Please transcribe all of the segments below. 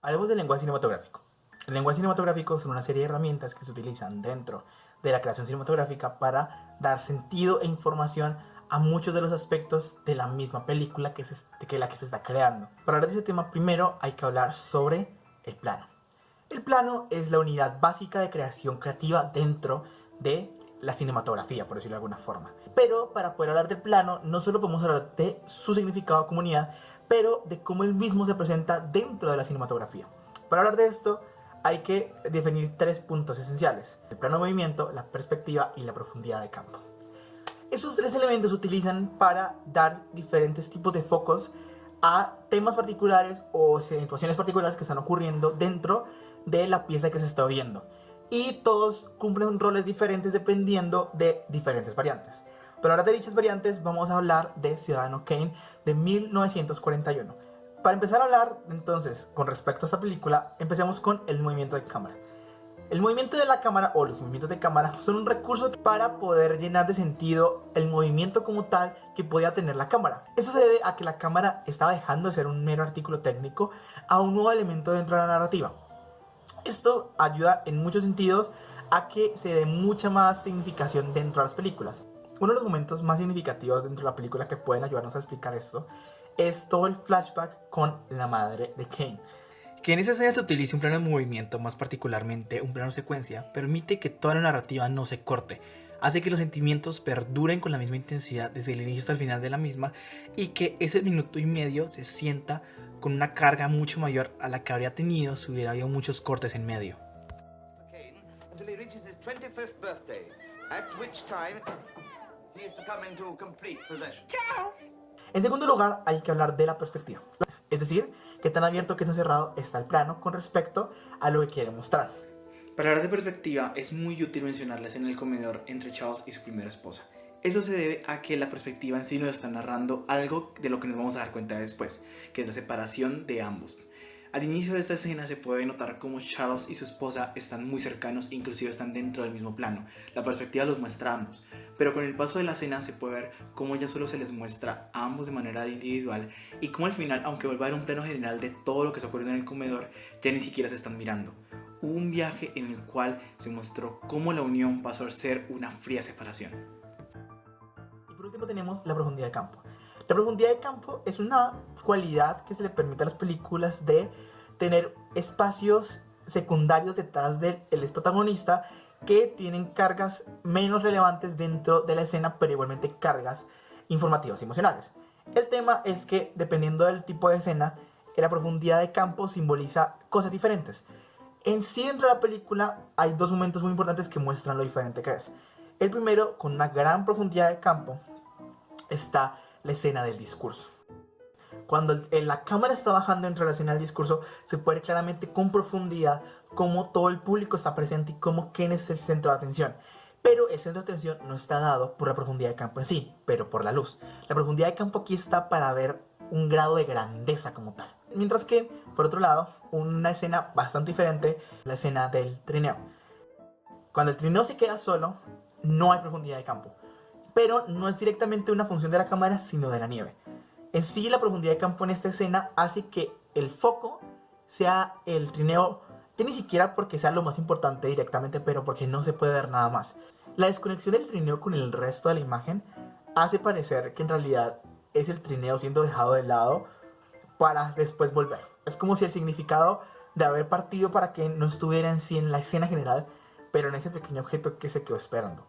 Hablemos del lenguaje cinematográfico. El lenguaje cinematográfico son una serie de herramientas que se utilizan dentro de la creación cinematográfica para dar sentido e información a muchos de los aspectos de la misma película que se está creando. Para hablar de ese tema, primero hay que hablar sobre el plano. El plano es la unidad básica de creación creativa dentro de la cinematografía, por decirlo de alguna forma. Pero para poder hablar del plano, no solo podemos hablar de su significado como unidad, pero de cómo el mismo se presenta dentro de la cinematografía. Para hablar de esto, hay que definir 3 puntos esenciales: el plano de movimiento, la perspectiva y la profundidad de campo. Esos 3 elementos se utilizan para dar diferentes tipos de focos a temas particulares o situaciones particulares que están ocurriendo dentro de la pieza que se está viendo. Y todos cumplen roles diferentes dependiendo de diferentes variantes. Pero ahora de dichas variantes vamos a hablar de Ciudadano Kane de 1941. Para empezar a hablar entonces con respecto a esta película, empecemos con el movimiento de cámara. El movimiento de la cámara o los movimientos de cámara son un recurso para poder llenar de sentido el movimiento como tal que podía tener la cámara. Eso se debe a que la cámara estaba dejando de ser un mero artículo técnico a un nuevo elemento dentro de la narrativa. Esto ayuda en muchos sentidos a que se dé mucha más significación dentro de las películas. Uno de los momentos más significativos dentro de la película que pueden ayudarnos a explicar esto es todo el flashback con la madre de Kane. Que en esa escena se utilice un plano de movimiento, más particularmente un plano secuencia, permite que toda la narrativa no se corte, hace que los sentimientos perduren con la misma intensidad desde el inicio hasta el final de la misma y que ese minuto y medio se sienta con una carga mucho mayor a la que habría tenido si hubiera habido muchos cortes en medio. En segundo lugar, hay que hablar de la perspectiva, es decir, qué tan abierto, qué tan cerrado está el plano con respecto a lo que quiere mostrar. Para hablar de perspectiva, es muy útil mencionar la escena en el comedor entre Charles y su primera esposa. Eso se debe a que la perspectiva en sí nos está narrando algo de lo que nos vamos a dar cuenta después, que es la separación de ambos. Al inicio de esta escena se puede notar cómo Charles y su esposa están muy cercanos, inclusive están dentro del mismo plano. La perspectiva los muestra a ambos, pero con el paso de la escena se puede ver cómo ya solo se les muestra a ambos de manera individual y cómo al final, aunque vuelva a haber un plano general de todo lo que está ocurriendo en el comedor, ya ni siquiera se están mirando. Hubo un viaje en el cual se mostró cómo la unión pasó a ser una fría separación. Y por último tenemos la profundidad de campo. La profundidad de campo es una cualidad que se le permite a las películas de tener espacios secundarios detrás del protagonista que tienen cargas menos relevantes dentro de la escena, pero igualmente cargas informativas y emocionales. El tema es que dependiendo del tipo de escena, la profundidad de campo simboliza cosas diferentes. En sí, dentro de la película hay 2 momentos muy importantes que muestran lo diferente que es. El primero, con una gran profundidad de campo, está la escena del discurso. Cuando la cámara está bajando entre la escena del discurso, se puede ver claramente con profundidad cómo todo el público está presente y cómo Ken es el centro de atención. Pero el centro de atención no está dado por la profundidad de campo en sí, pero por la luz. La profundidad de campo aquí está para ver un grado de grandeza como tal. Mientras que, por otro lado, una escena bastante diferente, la escena del trineo. Cuando el trineo se queda solo, no hay profundidad de campo. Pero no es directamente una función de la cámara, sino de la nieve. En sí, la profundidad de campo en esta escena hace que el foco sea el trineo, ya ni siquiera porque sea lo más importante directamente, pero porque no se puede ver nada más. La desconexión del trineo con el resto de la imagen hace parecer que en realidad es el trineo siendo dejado de lado para después volver. Es como si el significado de haber partido para que no estuviera en sí en la escena general, pero en ese pequeño objeto que se quedó esperando.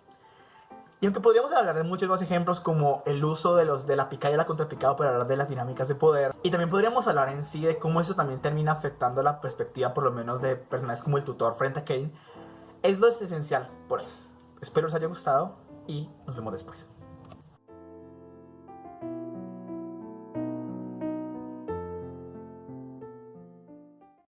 Y aunque podríamos hablar de muchos más ejemplos como el uso de la picada y la contrapicada para hablar de las dinámicas de poder, y también podríamos hablar en sí de cómo eso también termina afectando la perspectiva por lo menos de personajes como el tutor frente a Kane, es lo esencial por él. Espero les haya gustado y nos vemos después.